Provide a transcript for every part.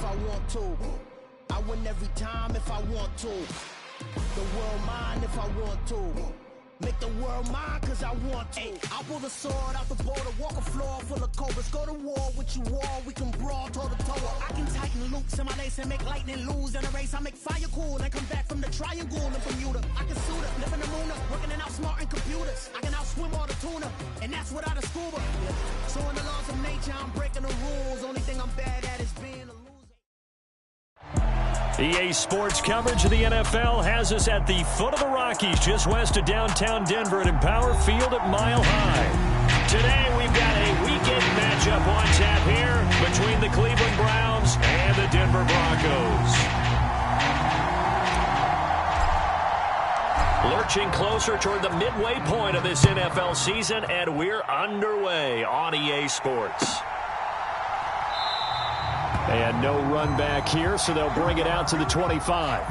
if I want to. I win every time if I want to. The world mine if I want to. Make the world mine cause I want to. I pull the sword out the border, walk a floor full of cobras. Go to war with you all, we can brawl toe to toe. I can tighten loops in my lace and make lightning lose in a race. I make fire cool and come back from the triangle in Bermuda. I can suit up, live in the moon, working and outsmarting computers. I can outswim all the tuna, and that's without a scuba. So in the laws of nature, I'm breaking the rules. Only thing I'm bad at is being a loser. EA Sports coverage of the NFL has us at the foot of the Rockies, just west of downtown Denver at Empower Field at Mile High. Today we've got a weekend matchup on tap here between the Cleveland Browns and the Denver Broncos. Lurching closer toward the midway point of this NFL season, and we're underway on EA Sports. And no run back here, so they'll bring it out to the 25.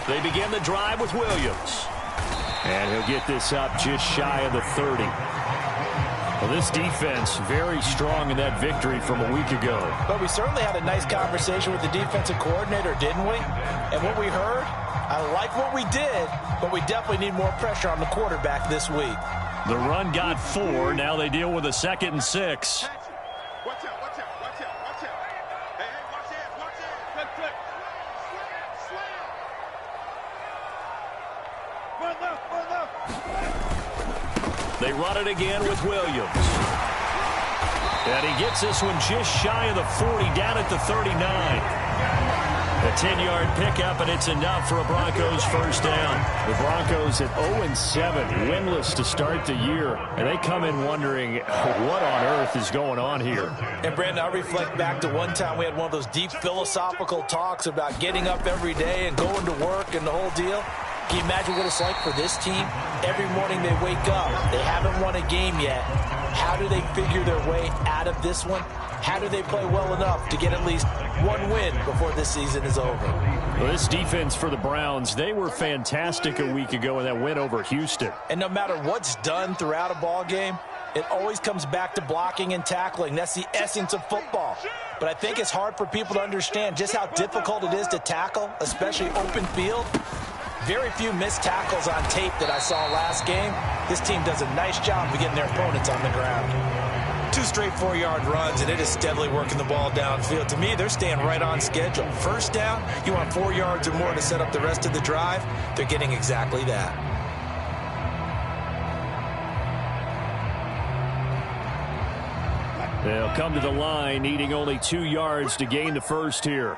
They begin the drive with Williams. And he'll get this up just shy of the 30. Well, this defense very strong in that victory from a week ago. But we certainly had a nice conversation with the defensive coordinator, didn't we? And what we heard, I like what we did, but we definitely need more pressure on the quarterback this week. The run got 4. Now they deal with a 2nd and 6. They run it again with Williams. And he gets this one just shy of the 40, down at the 39. A 10-yard pickup, and it's enough for a Broncos first down. The Broncos at 0-7, winless to start the year. And they come in wondering what on earth is going on here. And, Brandon, I reflect back to one time we had one of those deep philosophical talks about getting up every day and going to work and the whole deal. Can you imagine what it's like for this team? Every morning they wake up. They haven't won a game yet. How do they figure their way out of this one? How do they play well enough to get at least one win before this season is over? Well, this defense for the Browns, they were fantastic a week ago in that win over Houston. And no matter what's done throughout a ball game, it always comes back to blocking and tackling. That's the essence of football. But I think it's hard for people to understand just how difficult it is to tackle, especially open field. Very few missed tackles on tape that I saw last game. This team does a nice job of getting their opponents on the ground. 2 straight 4-yard runs, and it is steadily working the ball downfield. To me, they're staying right on schedule. First down, you want 4 yards or more to set up the rest of the drive. They're getting exactly that. They'll come to the line, needing only 2 yards to gain the first here.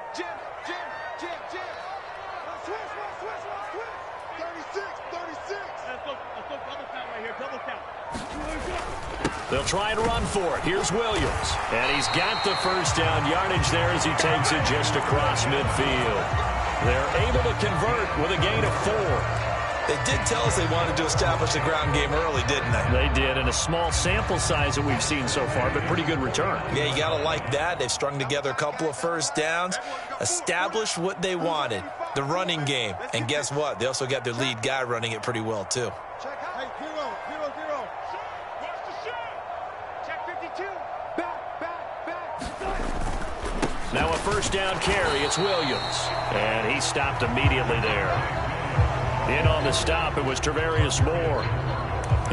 They'll try and run for it. Here's Williams. And he's got the first down yardage there as he takes it just across midfield. They're able to convert with a gain of 4. They did tell us they wanted to establish the ground game early, didn't they? They did, and a small sample size that we've seen so far, but pretty good return. Yeah, you got to like that. They've strung together a couple of first downs, established what they wanted, the running game. And guess what? They also got their lead guy running it pretty well, too. Now a first down carry. It's Williams. And he stopped immediately there. In on the stop, it was Travarius Moore.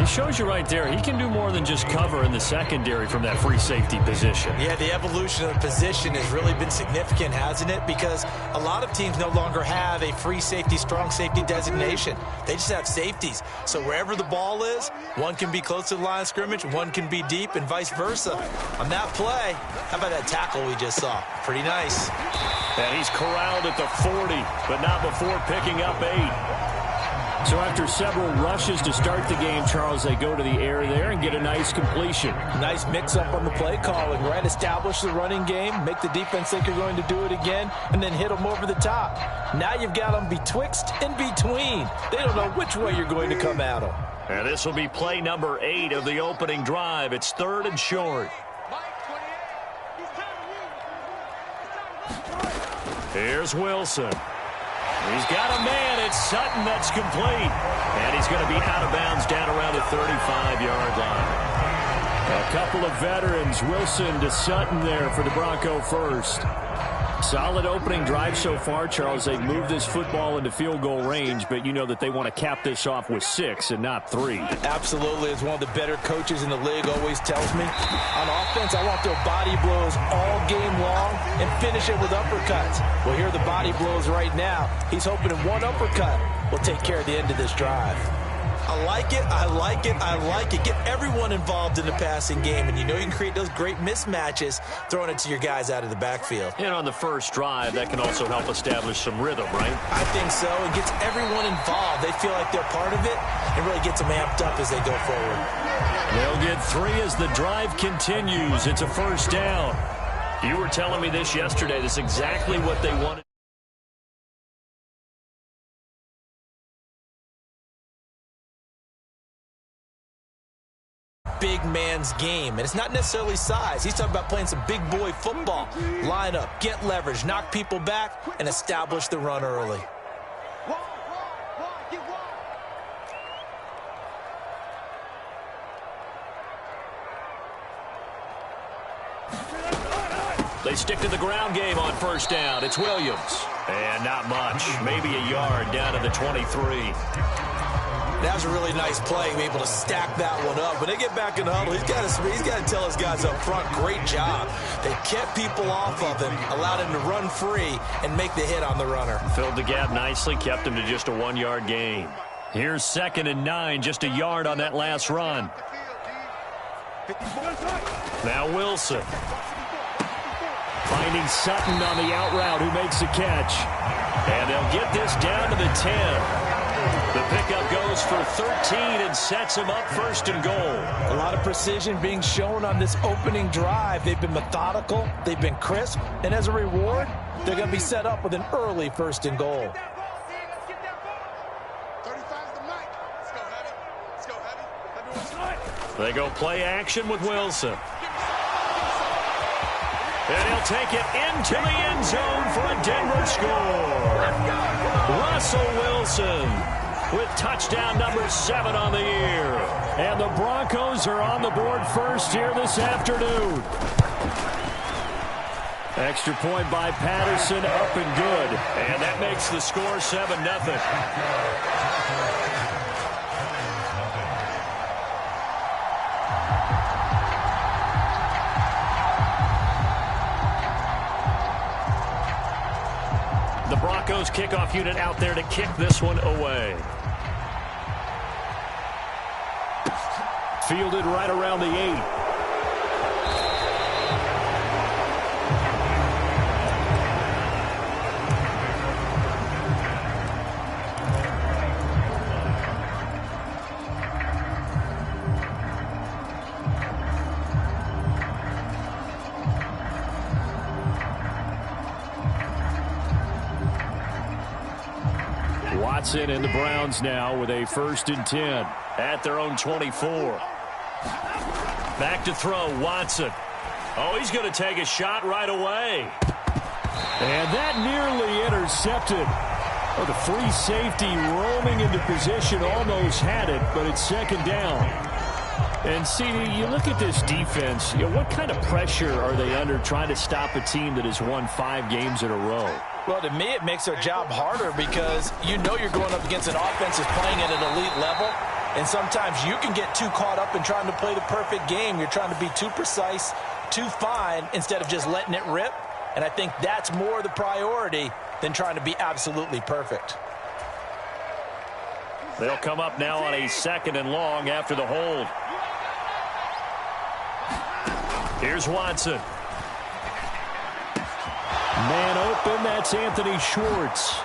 It shows you right there, he can do more than just cover in the secondary from that free safety position. Yeah, the evolution of the position has really been significant, hasn't it? Because a lot of teams no longer have a free safety, strong safety designation. They just have safeties. So wherever the ball is, one can be close to the line of scrimmage, one can be deep, and vice versa. On that play, how about that tackle we just saw? Pretty nice. And he's corralled at the 40, but not before picking up 8. So after several rushes to start the game, Charles, they go to the air there and get a nice completion. Nice mix-up on the play calling, right? Establish the running game, make the defense think you're going to do it again, and then hit them over the top. Now you've got them betwixt and between. They don't know which way you're going to come at them. And this will be play number 8 of the opening drive. It's 3rd and short. Here's Wilson. He's got a man. It's Sutton that's complete. And he's going to be out of bounds down around the 35-yard line. A couple of veterans, Wilson to Sutton there for the Bronco first. Solid opening drive so far, Charles. They've moved this football into field goal range, but you know that they want to cap this off with 6 and not 3. Absolutely. As one of the better coaches in the league always tells me, on offense, I want their body blows all game long and finish it with uppercuts. Well, here are the body blows right now. He's hoping in one uppercut will take care of the end of this drive. I like it, I like it, I like it. Get everyone involved in the passing game, and you know you can create those great mismatches throwing it to your guys out of the backfield. And on the first drive, that can also help establish some rhythm, right? I think so. It gets everyone involved. They feel like they're part of it and really gets them amped up as they go forward. They'll get 3 as the drive continues. It's a first down. You were telling me this yesterday. This is exactly what they wanted. Big man's game, and it's not necessarily size. He's talking about playing some big boy football. Line up, get leverage, knock people back, and establish the run early. They stick to the ground game on first down. It's Williams. And not much. Maybe a yard down to the 23. That was a really nice play, be able to stack that one up. When they get back in the huddle, he's got to tell his guys up front, great job. They kept people off of him, allowed him to run free, and make the hit on the runner. Filled the gap nicely, kept him to just a 1-yard gain. Here's 2nd and 9, just a yard on that last run. Now Wilson. Finding Sutton on the out route, who makes the catch. And they'll get this down to the 10. The pickup goes for 13 and sets him up 1st and goal. A lot of precision being shown on this opening drive. They've been methodical, they've been crisp, and as a reward, they're going to be set up with an early 1st and goal. They go play action with Wilson. And he'll take it into the end zone for a Denver score. Russell Wilson with touchdown number 7 on the year. And the Broncos are on the board first here this afternoon. Extra point by Patterson, up and good. And that makes the score 7-0. The Broncos kickoff unit out there to kick this one away. Fielded right around the 8. Watson and the Browns now with a 1st and 10 at their own 24. Back to throw, Watson. Oh, he's going to take a shot right away. And that nearly intercepted. Oh, the free safety roaming into position almost had it, but it's 2nd down. And, CD, you look at this defense, what kind of pressure are they under trying to stop a team that has won 5 games in a row? Well, to me, it makes their job harder because you know you're going up against an offense that's playing at an elite level. And sometimes you can get too caught up in trying to play the perfect game. You're trying to be too precise, too fine, instead of just letting it rip. And I think that's more the priority than trying to be absolutely perfect. They'll come up now on a 2nd and long after the hold. Here's Watson. Man open, that's Anthony Schwartz.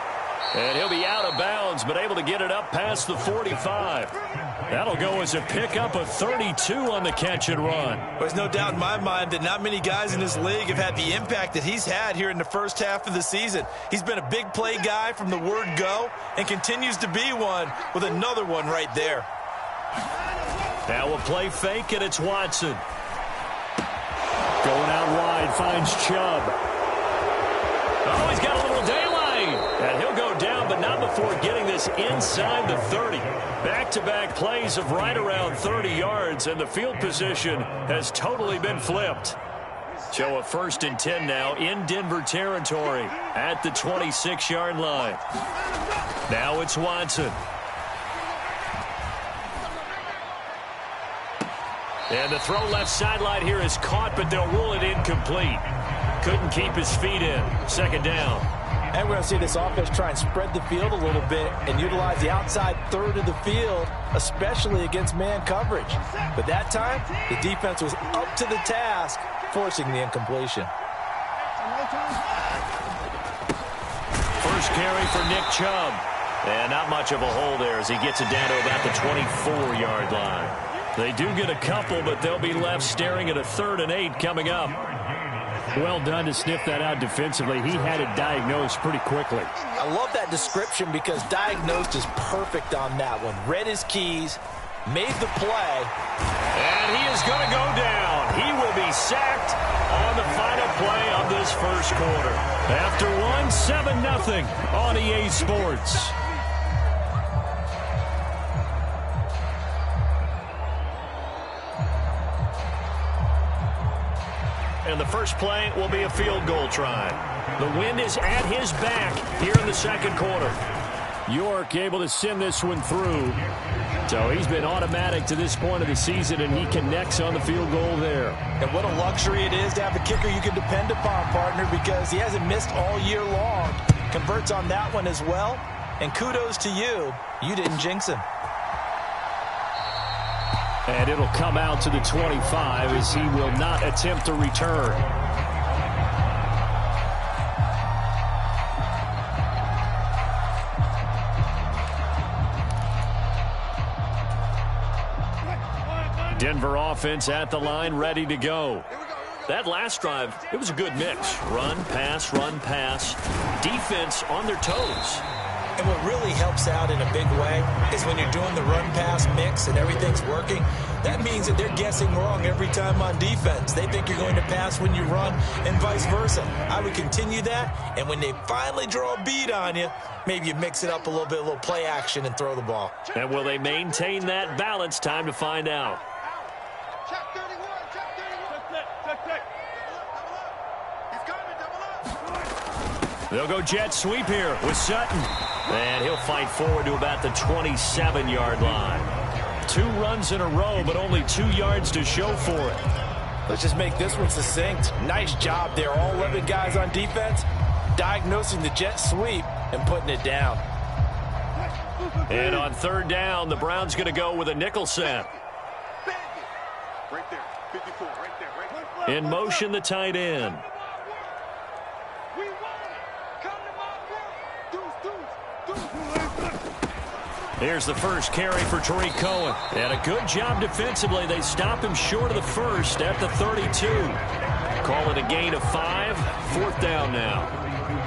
And he'll be out of bounds, but able to get it up past the 45. That'll go as a pickup of 32 on the catch and run. There's no doubt in my mind that not many guys in this league have had the impact that he's had here in the first half of the season. He's been a big play guy from the word go and continues to be one with another one right there. Now we'll play fake, and it's Watson. Going out wide, finds Chubb. Oh, he's got a little daylight. And he'll go down, but not before getting this inside the 30. Back-to-back plays of right around 30 yards, and the field position has totally been flipped. So a 1st and 10 now in Denver territory at the 26-yard line. Now it's Watson. And the throw left sideline here is caught, but they'll rule it incomplete. Couldn't keep his feet in. 2nd down. And we're going to see this offense try and spread the field a little bit and utilize the outside third of the field, especially against man coverage. But that time, the defense was up to the task, forcing the incompletion. First carry for Nick Chubb. And not much of a hole there as he gets it down to about the 24-yard line. They do get a couple, but they'll be left staring at a 3rd and 8 coming up. Well done to sniff that out defensively. He had it diagnosed pretty quickly. I love that description because diagnosed is perfect on that one. Read his keys, made the play. And he is going to go down. He will be sacked on the final play of this first quarter. After one, 7-0 on EA Sports. And the first play will be a field goal try. The wind is at his back here in the 2nd quarter. York able to send this one through. So he's been automatic to this point of the season, and he connects on the field goal there. And what a luxury it is to have a kicker you can depend upon, partner, because he hasn't missed all year long. Converts on that one as well. And kudos to you. You didn't jinx him. And it'll come out to the 25 as he will not attempt to return. Denver offense at the line, ready to go. That last drive, it was a good mix. Run, pass, defense on their toes. And what really helps out in a big way is when you're doing the run-pass mix and everything's working, that means that they're guessing wrong every time on defense. They think you're going to pass when you run and vice versa. I would continue that, and when they finally draw a beat on you, maybe you mix it up a little bit, a little play action, and throw the ball. And will they maintain that balance? Time to find out. Check 31, check 31. He's coming, double up. They'll go jet sweep here with Sutton. And he'll fight forward to about the 27-yard line. 2 runs in a row, but only 2 yards to show for it. Let's just make this one succinct. Nice job there. All 11 guys on defense diagnosing the jet sweep and putting it down. And on 3rd down, the Browns going to go with a nickel set. Right there, 54, right there. In motion, the tight end. Here's the first carry for Tariq Cohen. And a good job defensively. They stop him short of the first at the 32. Call it a gain of 5. 4th down now.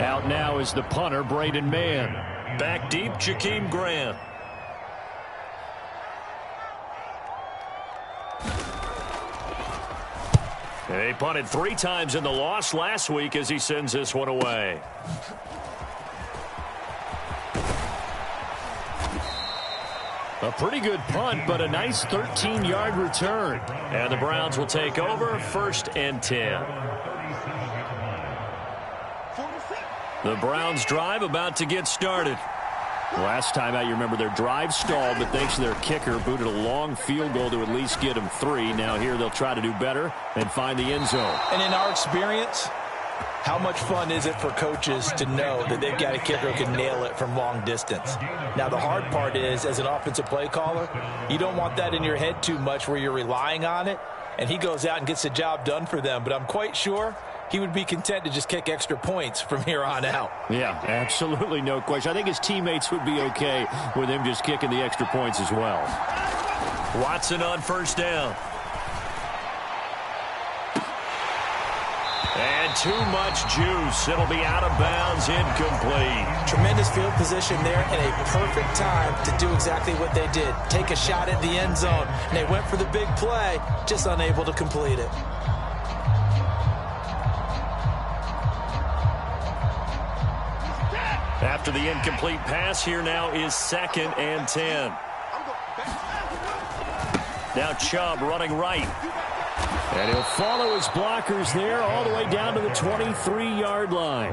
Out now is the punter, Braden Mann. Back deep, Jakeem Grant. He punted 3 times in the loss last week as he sends this one away. A pretty good punt, but a nice 13-yard return. And the Browns will take over 1st and 10. The Browns drive about to get started. Last time out, you remember their drive stalled, but thanks to their kicker, booted a long field goal to at least get them 3. Now here they'll try to do better and find the end zone. And in our experience, how much fun is it for coaches to know that they've got a kicker who can nail it from long distance? Now, the hard part is, as an offensive play caller, you don't want that in your head too much where you're relying on it, and he goes out and gets the job done for them. But I'm quite sure he would be content to just kick extra points from here on out. Yeah, absolutely no question. I think his teammates would be okay with him just kicking the extra points as well. Watson on first down. And too much juice. It'll be out of bounds, incomplete. Tremendous field position there and a perfect time to do exactly what they did. Take a shot at the end zone. And they went for the big play, just unable to complete it. After the incomplete pass, here now is 2nd and 10. Now Chubb running right. And he'll follow his blockers there all the way down to the 23-yard line.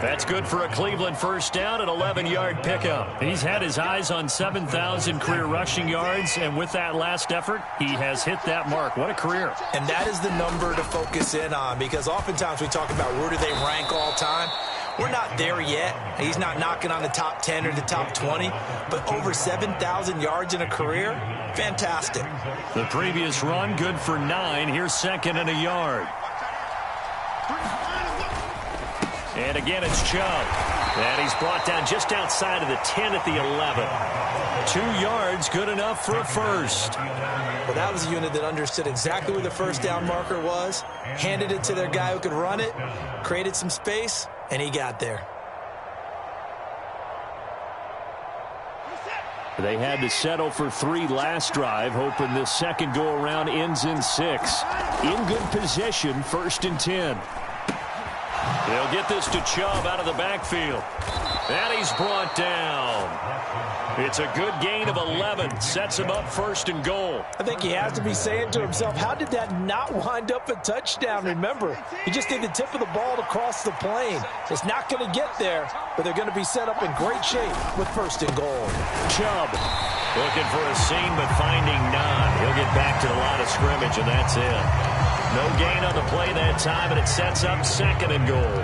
That's good for a Cleveland first down, an 11-yard pickup. He's had his eyes on 7,000 career rushing yards, and with that last effort, he has hit that mark. What a career. And that is the number to focus in on, because oftentimes we talk about where do they rank all time. We're not there yet. He's not knocking on the top 10 or the top 20, but over 7,000 yards in a career, fantastic. The previous run, good for 9. Here's 2nd and a yard. And again, it's Chubb. And he's brought down just outside of the 10 at the 11. 2 yards, good enough for a first. Well, that was a unit that understood exactly where the first down marker was, handed it to their guy who could run it, created some space, and he got there. They had to settle for 3 last drive, hoping this second go-around ends in 6. In good position, 1st and 10. They'll get this to Chubb out of the backfield. And he's brought down. It's a good gain of 11. Sets him up 1st and goal. I think he has to be saying to himself, how did that not wind up a touchdown? Remember, he just need the tip of the ball to cross the plane. It's not going to get there, but they're going to be set up in great shape with 1st and goal. Chubb looking for a seam, but finding none. He'll get back to the line of scrimmage, and that's it. No gain on the play that time, and it sets up 2nd and goal.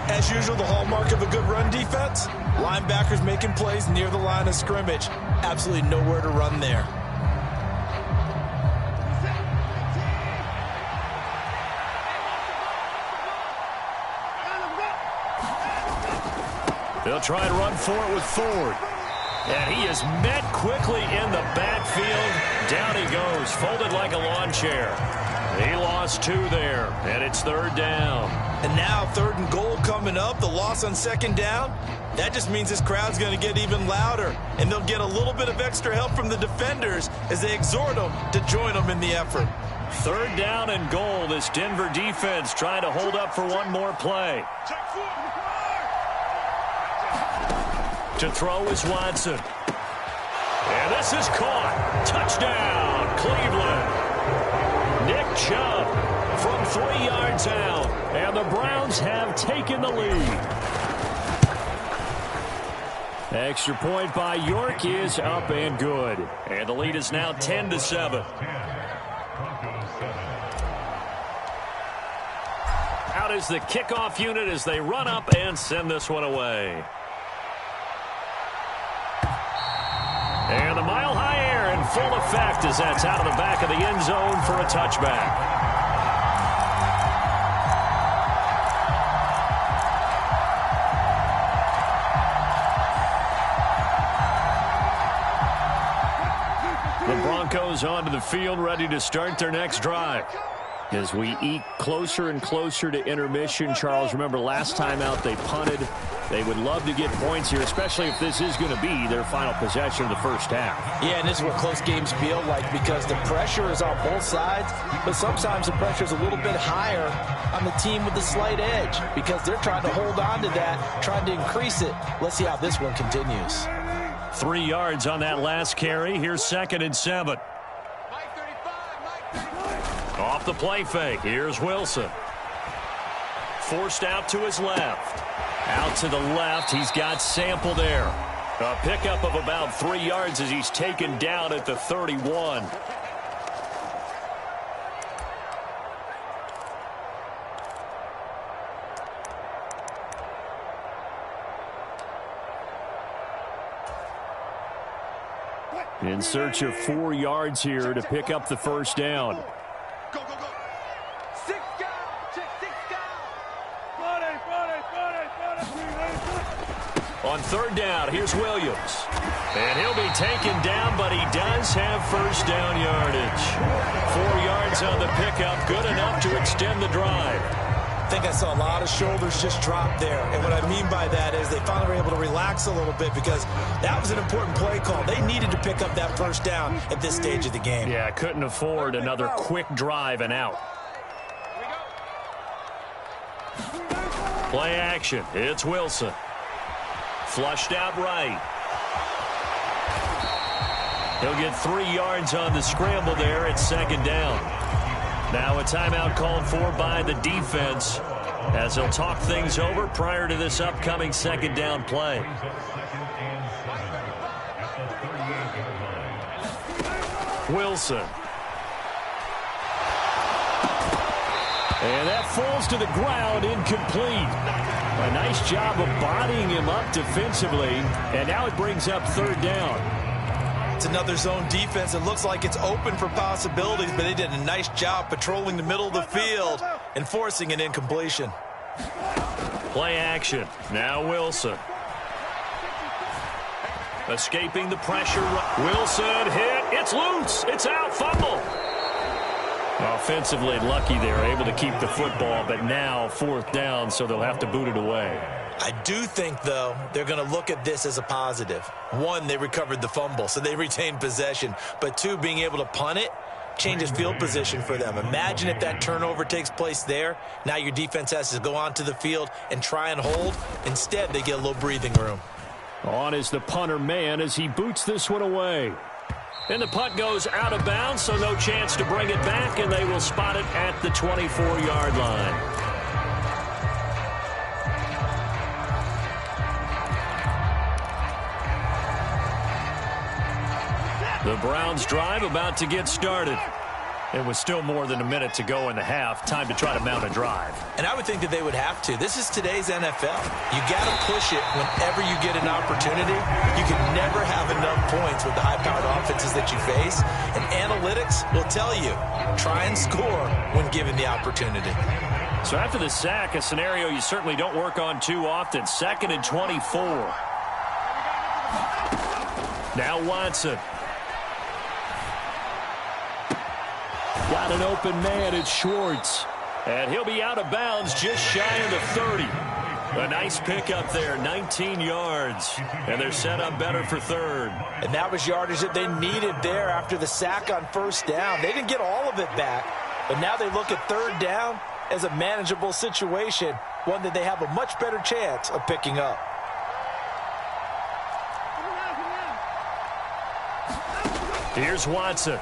As usual, the hallmark of a good run defense, linebackers making plays near the line of scrimmage. Absolutely nowhere to run there. They'll try and run for it with Ford. And he is met quickly in the backfield. Down he goes, folded like a lawn chair. He lost 2 there, and it's 3rd down. And now 3rd and goal coming up, the loss on 2nd down. That just means this crowd's going to get even louder, and they'll get a little bit of extra help from the defenders as they exhort them to join them in the effort. 3rd down and goal. This Denver defense trying to hold up for one more play. To throw is Watson. And this is caught. Touchdown, Cleveland. Nick Chubb from 3 yards out. And the Browns have taken the lead. Extra point by York is up and good. And the lead is now 10-7. Out is the kickoff unit as they run up and send this one away. And the mile-high air in full effect as that's out of the back of the end zone for a touchback. The Broncos onto the field, ready to start their next drive. As we eke closer and closer to intermission, Charles, remember last time out they punted. They would love to get points here, especially if this is going to be their final possession of the first half. Yeah, and this is what close games feel like because the pressure is on both sides, but sometimes the pressure is a little bit higher on the team with the slight edge because they're trying to hold on to that, trying to increase it. Let's see how this one continues. 3 yards on that last carry. Here's 2nd and 7. Off the play fake. Here's Wilson. Forced out to his left. Out to the left. He's got Sample there. A pickup of about 3 yards as he's taken down at the 31. In search of 4 yards here to pick up the first down. Go, go, go. 6 down. Check 6. On third down, here's Williams. And he'll be taken down, but he does have first down yardage. 4 yards on the pickup, good enough to extend the drive. I think I saw a lot of shoulders just drop there. And what I mean by that is they finally were able to relax a little bit because that was an important play call. They needed to pick up that first down at this stage of the game. Yeah, couldn't afford another quick drive and out. Play action. It's Wilson. Flushed out right. He'll get 3 yards on the scramble there at second down. Now a timeout called for by the defense as they'll talk things over prior to this upcoming second down play. Wilson. And that falls to the ground, incomplete. A nice job of bodying him up defensively, and now it brings up third down. It's another zone defense. It looks like it's open for possibilities, but they did a nice job patrolling the middle of the field and forcing an incompletion. Play action. Now Wilson. Escaping the pressure. Wilson hit. It's loose. It's out. Fumble. Offensively lucky they're able to keep the football, but now fourth down, so they'll have to boot it away. I do think, though, they're going to look at this as a positive. One, they recovered the fumble, so they retained possession. But two, being able to punt it changes field position for them. Imagine if that turnover takes place there. Now your defense has to go onto the field and try and hold. Instead, they get a little breathing room. On is the punter man as he boots this one away. And the punt goes out of bounds, so no chance to bring it back, and they will spot it at the 24-yard line. The Browns drive about to get started. It was still more than a minute to go in the half. Time to try to mount a drive. And I would think that they would have to. This is today's NFL. You got to push it whenever you get an opportunity. You can never have enough points with the high-powered offenses that you face. And analytics will tell you, try and score when given the opportunity. So after the sack, a scenario you certainly don't work on too often. 2nd and 24. Now Watson. Got an open man, it's Schwartz. And he'll be out of bounds just shy of the 30. A nice pickup there, 19 yards. And they're set up better for third. And that was yardage that they needed there after the sack on first down. They didn't get all of it back, but now they look at third down as a manageable situation, one that they have a much better chance of picking up. Here's Watson.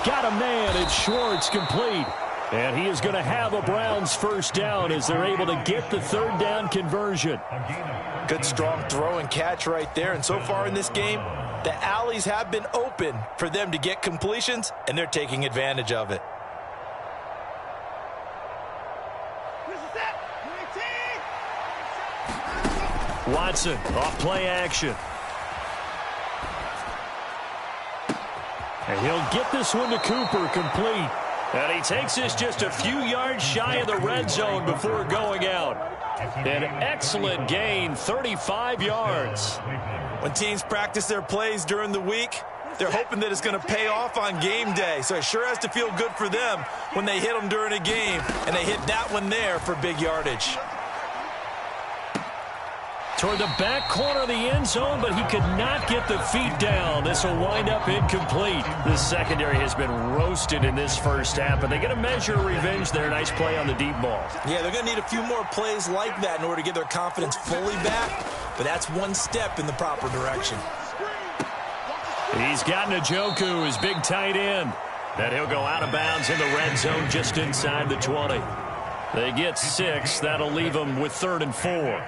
Got a man, it's Schwartz, complete. And he is going to have a Browns first down as they're able to get the third down conversion. Good strong throw and catch right there. And so far in this game, the alleys have been open for them to get completions, and they're taking advantage of it. Watson off play action. And he'll get this one to Cooper, complete. And he takes this just a few yards shy of the red zone before going out. An excellent gain, 35 yards. When teams practice their plays during the week, they're hoping that it's going to pay off on game day. So it sure has to feel good for them when they hit them during a game. And they hit that one there for big yardage. Toward the back corner of the end zone, but he could not get the feet down. This will wind up incomplete. The secondary has been roasted in this first half, and they get a measure of revenge there. Nice play on the deep ball. Yeah, they're going to need a few more plays like that in order to get their confidence fully back, but that's one step in the proper direction. He's got Njoku, his big tight end. And he'll go out of bounds in the red zone just inside the 20. They get 6. That'll leave them with 3rd and 4.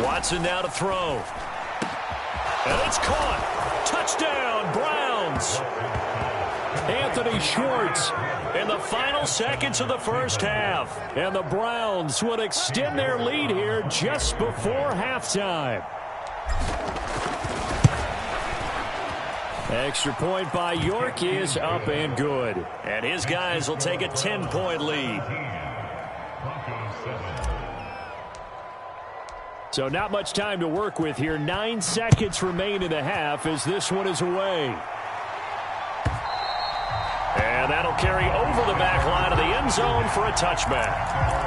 Watson now to throw. And it's caught. Touchdown, Browns. Anthony Schwartz in the final seconds of the first half. And the Browns would extend their lead here just before halftime. Extra point by York is up and good. And his guys will take a 10-point lead. So not much time to work with here. 9 seconds remain in the half as this one is away. And that'll carry over the back line of the end zone for a touchback.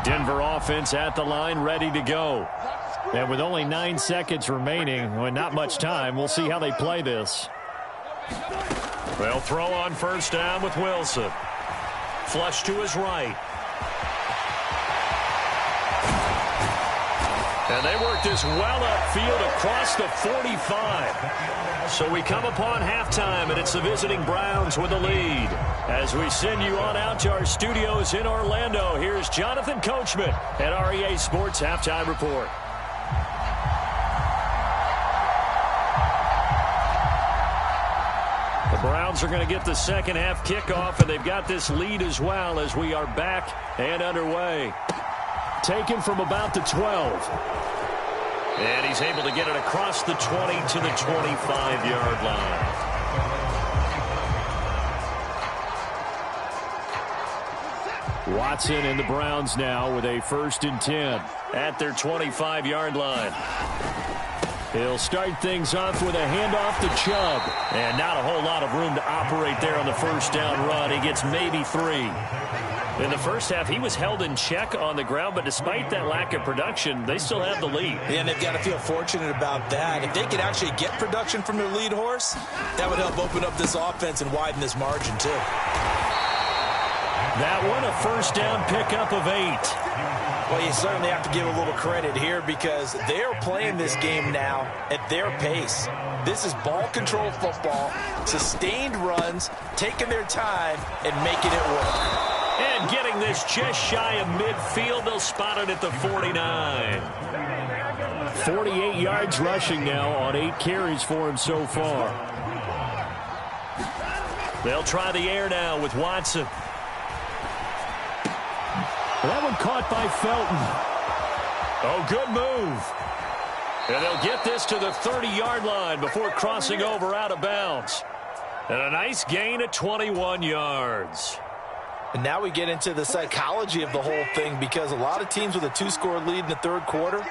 Denver offense at the line, ready to go. And with only 9 seconds remaining, and not much time, we'll see how they play this. They'll throw on first down with Wilson. Flush to his right. And they work this well upfield across the 45. So we come upon halftime, and it's the visiting Browns with the lead. As we send you on out to our studios in Orlando, here's Jonathan Coachman at REA Sports Halftime Report. The Browns are going to get the second half kickoff, and they've got this lead as well as we are back and underway. Taken from about the 12. And he's able to get it across the 20 to the 25-yard line. Watson and the Browns now with a 1st and 10 at their 25-yard line. He'll start things off with a handoff to Chubb. And not a whole lot of room to operate there on the first down run. He gets maybe 3. In the first half, he was held in check on the ground, but despite that lack of production, they still have the lead. Yeah, and they've got to feel fortunate about that. If they could actually get production from their lead horse, that would help open up this offense and widen this margin, too. That one, a first down pickup of 8. Well, you certainly have to give a little credit here because they're playing this game now at their pace. This is ball control football, sustained runs, taking their time, and making it work. And getting this just shy of midfield, they'll spot it at the 49. 48 yards rushing now on 8 carries for him so far. They'll try the air now with Watson. That one caught by Felton. Oh, good move. And they'll get this to the 30-yard line before crossing over out of bounds. And a nice gain of 21 yards. And now we get into the psychology of the whole thing because a lot of teams with a 2-score lead in the third quarter,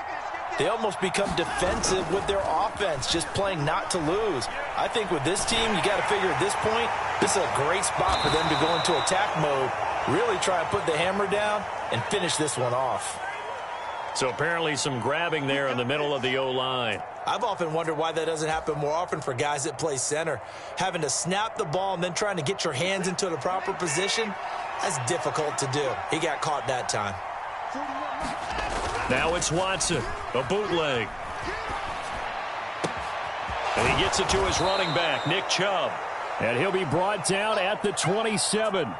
they almost become defensive with their offense, just playing not to lose. I think with this team, you got to figure at this point, this is a great spot for them to go into attack mode, really try and put the hammer down and finish this one off. So apparently some grabbing there in the middle of the O-line. I've often wondered why that doesn't happen more often for guys that play center. Having to snap the ball and then trying to get your hands into the proper position, that's difficult to do. He got caught that time. Now it's Watson, a bootleg. And he gets it to his running back, Nick Chubb. And he'll be brought down at the 27.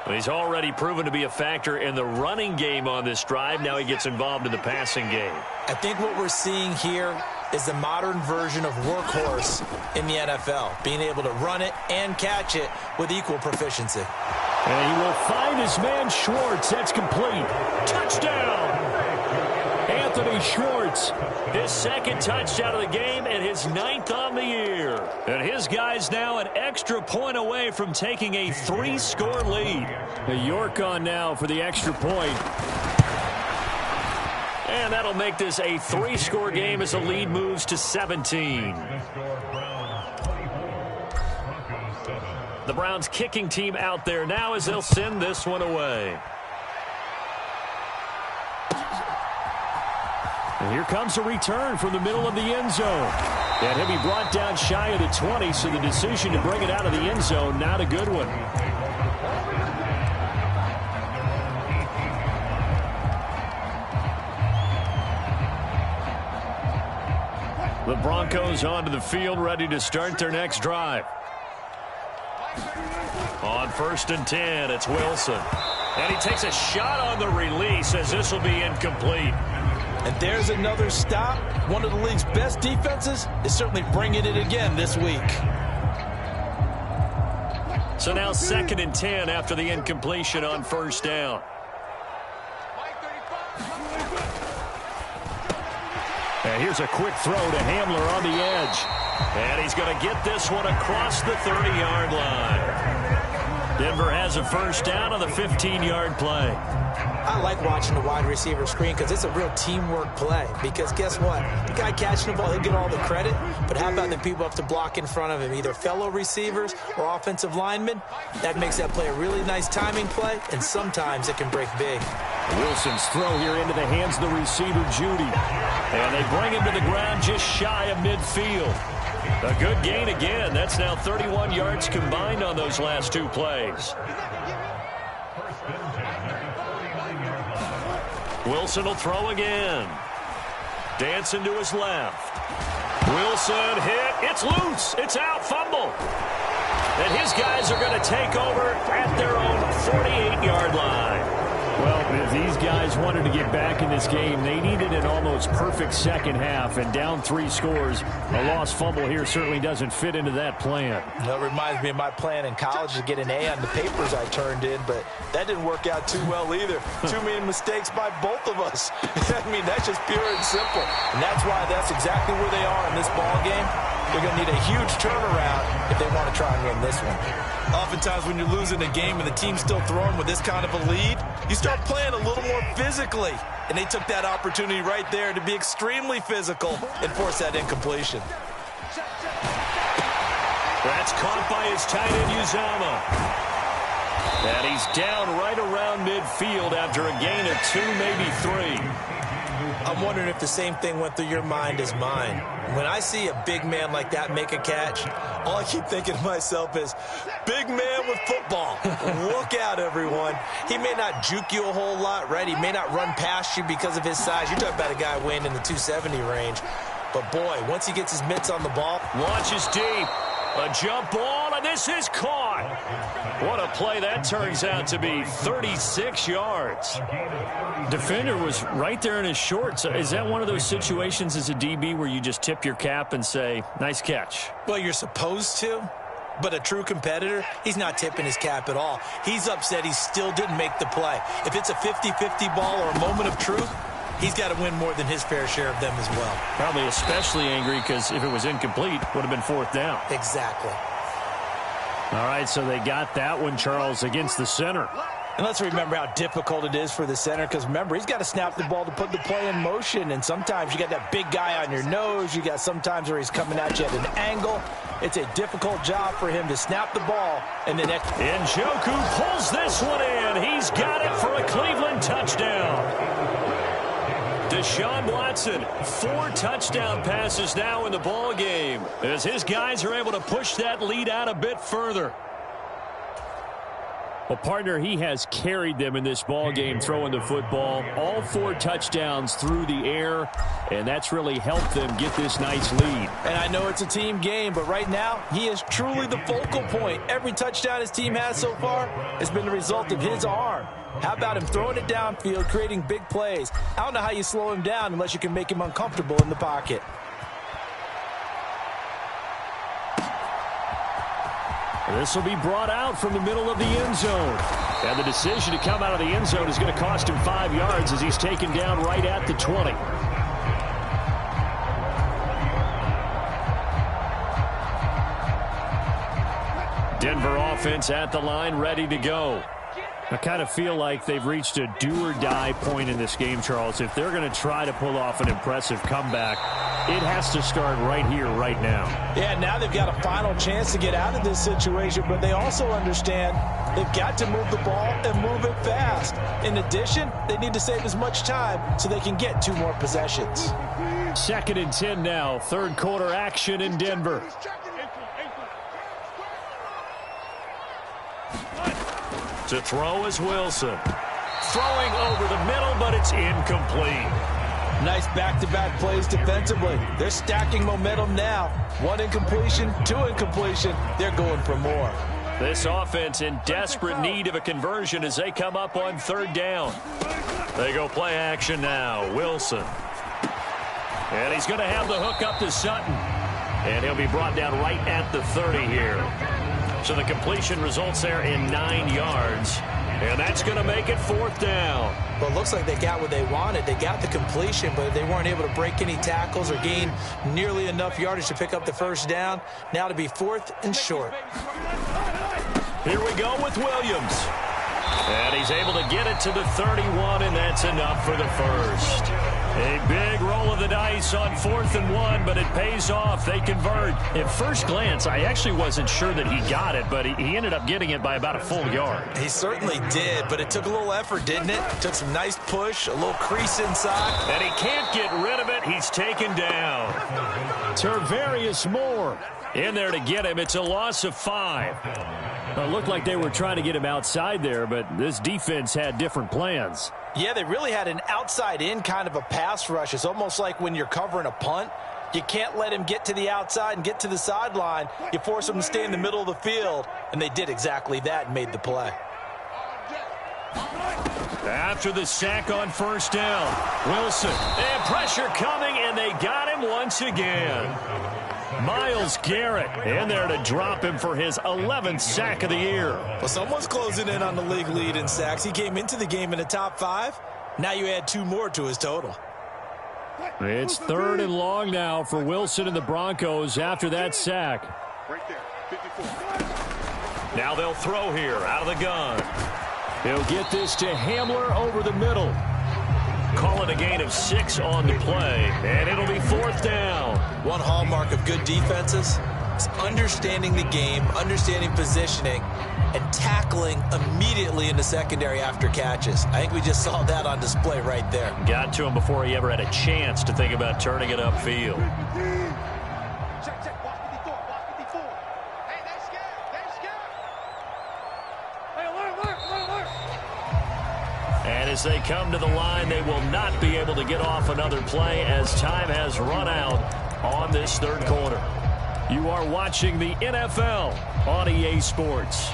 He's already proven to be a factor in the running game on this drive. Now he gets involved in the passing game. I think what we're seeing here is the modern version of workhorse in the NFL, being able to run it and catch it with equal proficiency. And he will find his man Schwartz. That's complete. Touchdown! Anthony Schwartz, his second touchdown of the game and his 9th on the year. And his guys now an extra point away from taking a 3-score lead. The York on now for the extra point. And that'll make this a 3-score game as the lead moves to 17. The Browns kicking team out there now as they'll send this one away. And here comes a return from the middle of the end zone. And he'll be brought down shy of the 20, so the decision to bring it out of the end zone, not a good one. The Broncos onto the field, ready to start their next drive. On 1st and 10, it's Wilson. And he takes a shot on the release as this will be incomplete. And there's another stop. One of the league's best defenses is certainly bringing it again this week. So now 2nd and 10 after the incompletion on first down. And here's a quick throw to Hamler on the edge. And he's going to get this one across the 30-yard line. Denver has a first down on the 15-yard play. I like watching the wide receiver screen because it's a real teamwork play. Because guess what? The guy catching the ball, he'll get all the credit. But how about the people up to block in front of him, either fellow receivers or offensive linemen? That makes that play a really nice timing play, and sometimes it can break big. Wilson's throw here into the hands of the receiver, Judy. And they bring him to the ground just shy of midfield. A good gain again. That's now 31 yards combined on those last two plays. Wilson will throw again. Dancing to his left. Wilson hit. It's loose. It's out. Fumble. And his guys are going to take over at their own 48-yard line. Well, if these guys wanted to get back in this game, they needed an almost perfect second half, and down 3 scores. A lost fumble here certainly doesn't fit into that plan. That reminds me of my plan in college to get an A on the papers I turned in, but that didn't work out too well either. Too many mistakes by both of us. I mean, that's just pure and simple. And that's why that's exactly where they are in this ball game. They're going to need a huge turnaround if they want to try and win this one. Oftentimes when you're losing a game and the team's still throwing with this kind of a lead, you start playing a little more physically. And they took that opportunity right there to be extremely physical and force that incompletion. That's caught by his tight end, Uzama. And he's down right around midfield after a gain of 2, maybe 3. I'm wondering if the same thing went through your mind as mine. When I see a big man like that make a catch, all I keep thinking to myself is, big man with football. Look out, everyone. He may not juke you a whole lot, right? He may not run past you because of his size. You're talking about a guy weighing in the 270 range. But, boy, once he gets his mitts on the ball. Launches deep. A jump ball, and this is caught. What a play that turns out to be. 36 yards. Defender was right there in his shorts. Is that one of those situations as a DB where you just tip your cap and say, nice catch? Well, you're supposed to. But a true competitor, he's not tipping his cap at all. He's upset he still didn't make the play. If it's a 50-50 ball or a moment of truth, he's got to win more than his fair share of them as well. Probably especially angry because if it was incomplete, would have been 4th down. Exactly. All right, so they got that one, Charles, against the center. And let's remember how difficult it is for the center, because remember, he's got to snap the ball to put the play in motion, and sometimes you got that big guy on your nose. You got sometimes where he's coming at you at an angle. It's a difficult job for him to snap the ball and then Njoku pulls this one in. He's got it for a Cleveland touchdown. Deshaun Watson, 4 touchdown passes now in the ball game as his guys are able to push that lead out a bit further. Well, partner, he has carried them in this ball game throwing the football. All 4 touchdowns through the air, and that's really helped them get this nice lead. And I know it's a team game, but right now, he is truly the focal point. Every touchdown his team has so far has been the result of his arm. How about him throwing it downfield, creating big plays? I don't know how you slow him down unless you can make him uncomfortable in the pocket. This will be brought out from the middle of the end zone. And the decision to come out of the end zone is going to cost him 5 yards as he's taken down right at the 20. Denver offense at the line, ready to go. I kind of feel like they've reached a do-or-die point in this game, Charles. If they're going to try to pull off an impressive comeback, it has to start right here, right now. Yeah, now they've got a final chance to get out of this situation, but they also understand they've got to move the ball and move it fast. In addition, they need to save as much time so they can get 2 more possessions. 2nd and 10 now, 3rd quarter action in Denver. To throw is Wilson. Throwing over the middle, but it's incomplete. Nice back-to-back plays defensively. They're stacking momentum now. 1 incompletion, 2 incompletion. They're going for more. This offense in desperate need of a conversion as they come up on 3rd down. They go play action now. Wilson. And he's going to have the hook up to Sutton. And he'll be brought down right at the 30 here. So the completion results there in 9 yards. And that's going to make it 4th down. Well, it looks like they got what they wanted. They got the completion, but they weren't able to break any tackles or gain nearly enough yardage to pick up the first down. Now to be 4th and short. Here we go with Williams. And he's able to get it to the 31, and that's enough for the first. A big roll of the dice on 4th and 1, but it pays off. They convert. At first glance, I actually wasn't sure that he got it, but he ended up getting it by about a full yard. He certainly did, but it took a little effort, didn't it? Took some nice push, a little crease inside. And he can't get rid of it. He's taken down. Tarvarius Moore in there to get him. It's a loss of 5. It looked like they were trying to get him outside there, but this defense had different plans. Yeah, they really had an outside-in kind of a pass rush. It's almost like when you're covering a punt. You can't let him get to the outside and get to the sideline. You force him to stay in the middle of the field, and they did exactly that and made the play. After the sack on 1st down, Wilson. And pressure coming, and they got him once again. Myles Garrett in there to drop him for his 11th sack of the year. Well, someone's closing in on the league lead in sacks. He came into the game in the top 5. Now you add 2 more to his total. It's 3rd and long now for Wilson and the Broncos after that sack. Right there, 54. Now they'll throw here out of the gun. He'll get this to Hamler over the middle. Call it a gain of 6 on the play, and it'll be 4th down. One hallmark of good defenses is understanding the game, understanding positioning, and tackling immediately in the secondary after catches. I think we just saw that on display right there. Got to him before he ever had a chance to think about turning it upfield. Check, watch 54, watch 54. Hey, they scared. Hey, alert. And as they come to the line, they will not be able to get off another play as time has run out on this 3rd quarter. You are watching the NFL on EA Sports.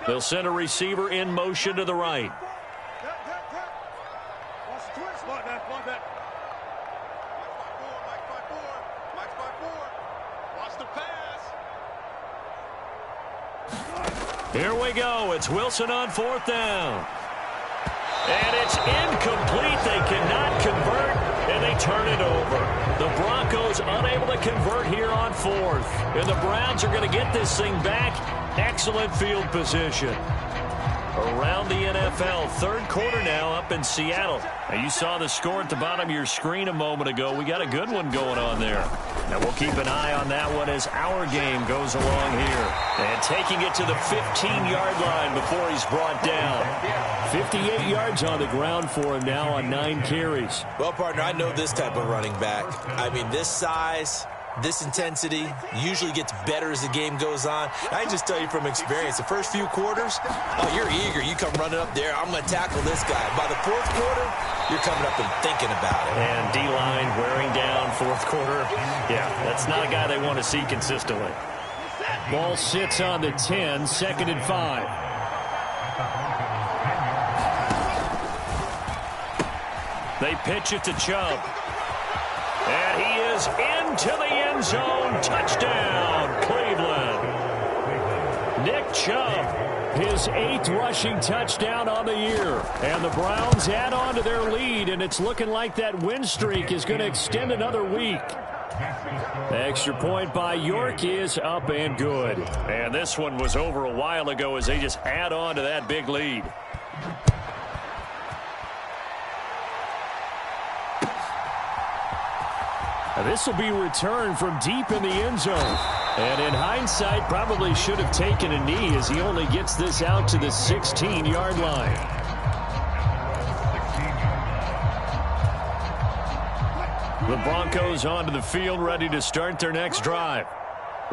They'll send a receiver in motion to the right. Here we go. It's Wilson on 4th down. And it's incomplete. They cannot convert, and they turn it over. The Broncos unable to convert here on 4th. And the Browns are going to get this thing back. Excellent field position. Around the NFL, 3rd quarter now up in Seattle. Now you saw the score at the bottom of your screen a moment ago. We got a good one going on there. Now we'll keep an eye on that one as our game goes along here. And taking it to the 15-yard line before he's brought down. 58 yards on the ground for him now on 9 carries. Well, partner, I know this type of running back. I mean, this size, this intensity usually gets better as the game goes on. I can just tell you from experience, the first few quarters, oh, you're eager. You come running up there, I'm going to tackle this guy. By the 4th quarter, you're coming up and thinking about it. And D-line wearing down 4th quarter. Yeah, that's not a guy they want to see consistently. Ball sits on the 10, 2nd and 5. They pitch it to Chubb. And he is into the end zone. Touchdown, Cleveland. Nick Chubb, his 8th rushing touchdown on the year. And the Browns add on to their lead, and it's looking like that win streak is going to extend another week. The extra point by York is up and good. And this one was over a while ago as they just add on to that big lead. This will be returned from deep in the end zone. And in hindsight, probably should have taken a knee as he only gets this out to the 16-yard line. The Broncos onto the field, ready to start their next drive.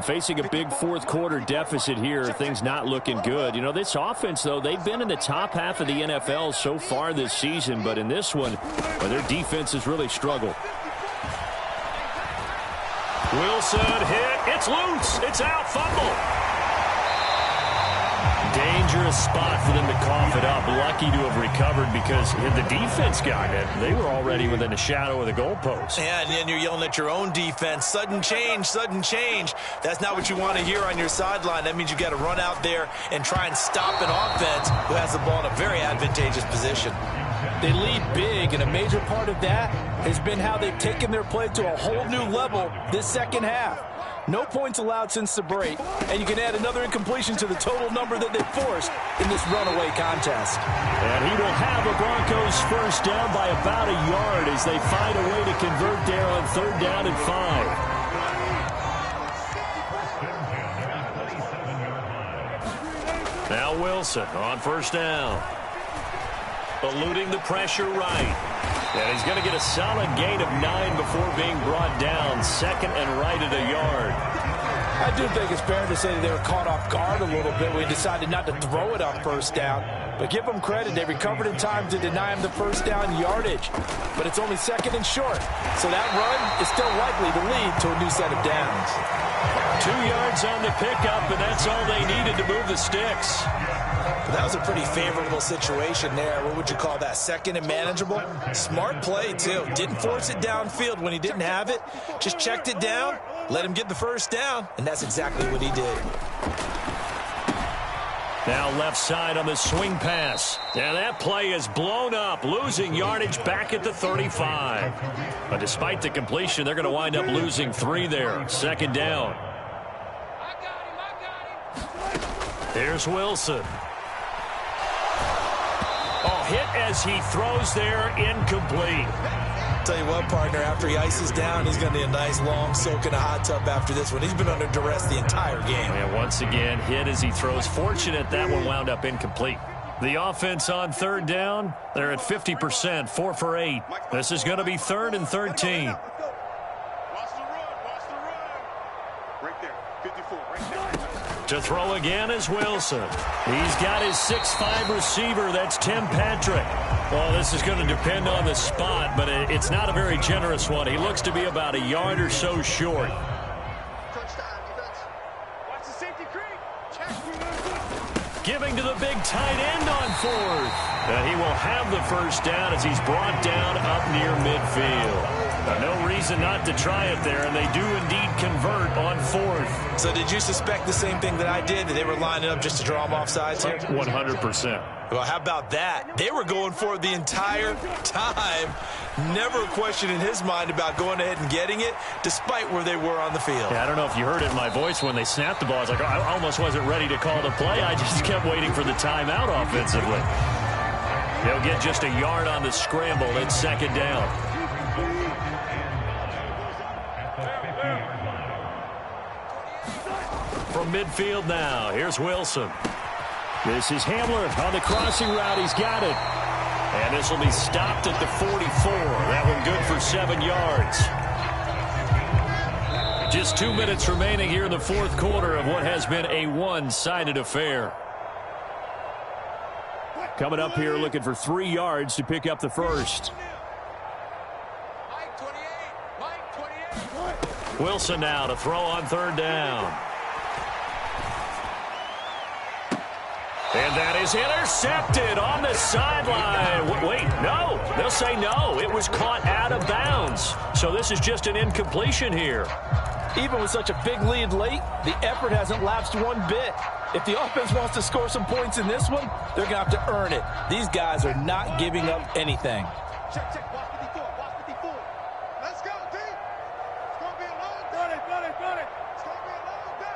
Facing a big 4th quarter deficit here, things not looking good. You know, this offense, though, they've been in the top half of the NFL so far this season. But in this one, well, their defense has really struggled. Wilson hit. It's loose. It's out. Fumble. Dangerous the spot for them to cough it up. Lucky to have recovered because had the defense gotten it, they were already within the shadow of the goalpost. Yeah, and then you're yelling at your own defense. Sudden change, sudden change. That's not what you want to hear on your sideline. That means you got to run out there and try and stop an offense who has the ball in a very advantageous position. They lead big, and a major part of that has been how they've taken their play to a whole new level this second half. No points allowed since the break, and you can add another incompletion to the total number that they forced in this runaway contest. And he will have the Broncos first down by about a yard as they find a way to convert there on 3rd down and 5. Now Wilson on 1st down. Eluding the pressure right. And he's going to get a solid gain of 9 before being brought down. 2nd and right at a yard. I do think it's fair to say that they were caught off guard a little bit when he decided not to throw it on 1st down. But give them credit, they recovered in time to deny him the 1st down yardage. But it's only 2nd and short. So that run is still likely to lead to a new set of downs. 2 yards on the pickup, and that's all they needed to move the sticks. But that was a pretty favorable situation there. What would you call that? 2nd and manageable? Smart play, too. Didn't force it downfield when he didn't have it. Just checked it down, let him get the 1st down, and that's exactly what he did. Now left side on the swing pass. And that play is blown up, losing yardage back at the 35. But despite the completion, they're going to wind up losing 3 there. 2nd down. Here's Wilson. Oh, hit as he throws there, incomplete. Tell you what, partner, after he ices down, he's going to need a nice long soak in a hot tub after this one. He's been under duress the entire game. And once again, hit as he throws. Fortunate that one wound up incomplete. The offense on 3rd down, they're at 50%, 4 for 8. This is going to be 3rd and 13. Watch the run. Right there, 54, right there. To throw again is Wilson. He's got his 6'5 receiver. That's Tim Patrick. Well, this is going to depend on the spot, but it's not a very generous one. He looks to be about a yard or so short. Watch the safety creep. Check. Giving to the big tight end on 4th. And he will have the 1st down as he's brought down up near midfield. No reason not to try it there, and they do indeed convert on 4th. So did you suspect the same thing that I did, that they were lining up just to draw them off sides here? 100%. Well, how about that? They were going for it the entire time. Never a question in his mind about going ahead and getting it, despite where they were on the field. Yeah, I don't know if you heard it in my voice when they snapped the ball. I was like, I almost wasn't ready to call the play. I just kept waiting for the timeout offensively. He'll get just a yard on the scramble. It's 2nd down. From midfield now, here's Wilson. This is Hamler on the crossing route. He's got it. And this will be stopped at the 44. That one good for 7 yards. Just 2 minutes remaining here in the 4th quarter of what has been a one-sided affair. Coming up here looking for 3 yards to pick up the 1st. Wilson now to throw on 3rd down. And that is intercepted on the sideline. Wait, no. They'll say no. It was caught out of bounds. So this is just an incompletion here. Even with such a big lead late, the effort hasn't lapsed one bit. If the offense wants to score some points in this one, they're going to have to earn it. These guys are not giving up anything. Check. Watch 54. Let's go, D. It's going to be a long day. Got it. It's going to be a long day.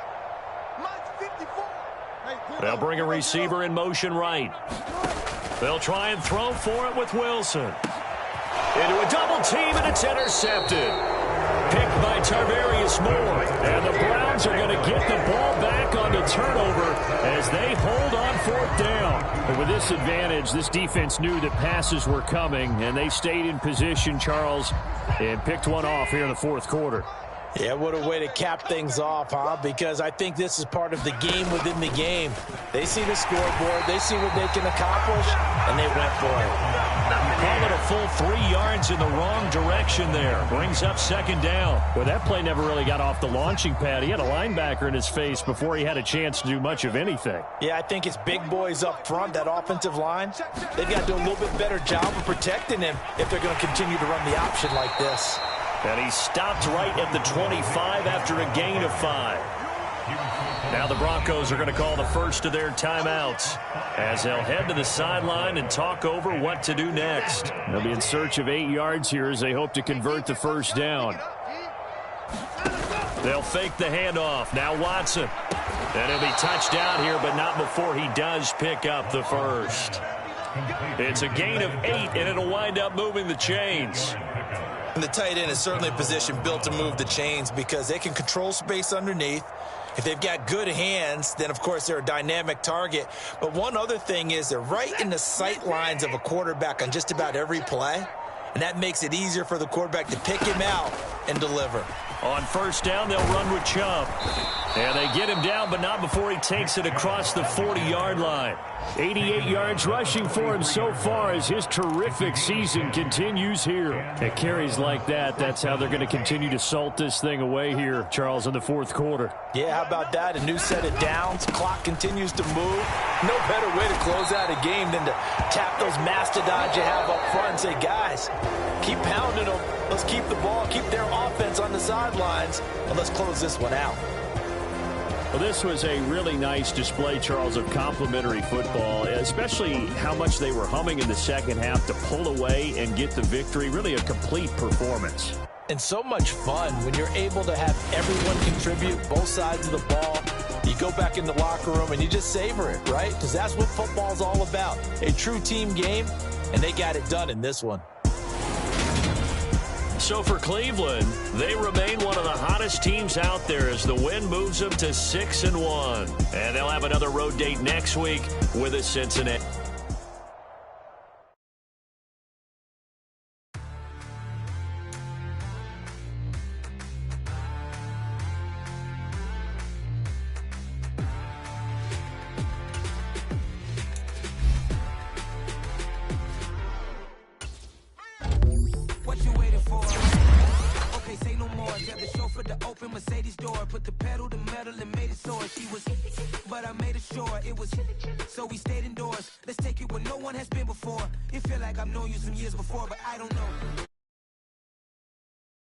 Mine's 54. They'll bring a receiver in motion right. They'll try and throw for it with Wilson. Into a double team, and it's intercepted. Picked by Tarvarius Moore. And the Browns are going to get the ball back on the turnover as they hold on 4th down. And with this advantage, this defense knew that passes were coming, and they stayed in position, Charles, and picked one off here in the 4th quarter. Yeah, what a way to cap things off, huh? Because I think this is part of the game within the game. They see the scoreboard, they see what they can accomplish, and they went for it. Call it a full 3 yards in the wrong direction there. Brings up second down. Well, that play never really got off the launching pad. He had a linebacker in his face before he had a chance to do much of anything. Yeah, I think it's big boys up front, that offensive line. They've got to do a little bit better job of protecting him if they're going to continue to run the option like this. And he stopped right at the 25 after a gain of 5. Now the Broncos are going to call the first of their timeouts as they'll head to the sideline and talk over what to do next. They'll be in search of 8 yards here as they hope to convert the first down. They'll fake the handoff. Now Watson. And he'll be touched down here, but not before he does pick up the first. It's a gain of 8, and it'll wind up moving the chains. And the tight end is certainly a position built to move the chains because they can control space underneath. If they've got good hands, then, of course, they're a dynamic target. But one other thing is they're right in the sight lines of a quarterback on just about every play, and that makes it easier for the quarterback to pick him out and deliver. On first down, they'll run with Chubb. And they get him down, but not before he takes it across the 40-yard line. 88 yards rushing for him so far as his terrific season continues here. At carries like that, that's how they're going to continue to salt this thing away here, Charles, in the fourth quarter. Yeah, how about that? A new set of downs. Clock continues to move. No better way to close out a game than to tap those mastodons you have up front and say, guys, keep pounding them. Let's keep the ball, keep their offense on the sidelines, and let's close this one out. Well, this was a really nice display, Charles, of complimentary football, especially how much they were humming in the second half to pull away and get the victory. Really a complete performance. And so much fun when you're able to have everyone contribute, both sides of the ball. You go back in the locker room and you just savor it, right? Because that's what football's all about. A true team game, and they got it done in this one. So for Cleveland, they remain one of the hottest teams out there as the win moves them to 6-1. And they'll have another road date next week with a Cincinnati. Put the pedal to metal and made it soar. She was, but I made it sure it was. So we stayed indoors. Let's take it where no one has been before. It feel like I've known you some years before, but I don't know.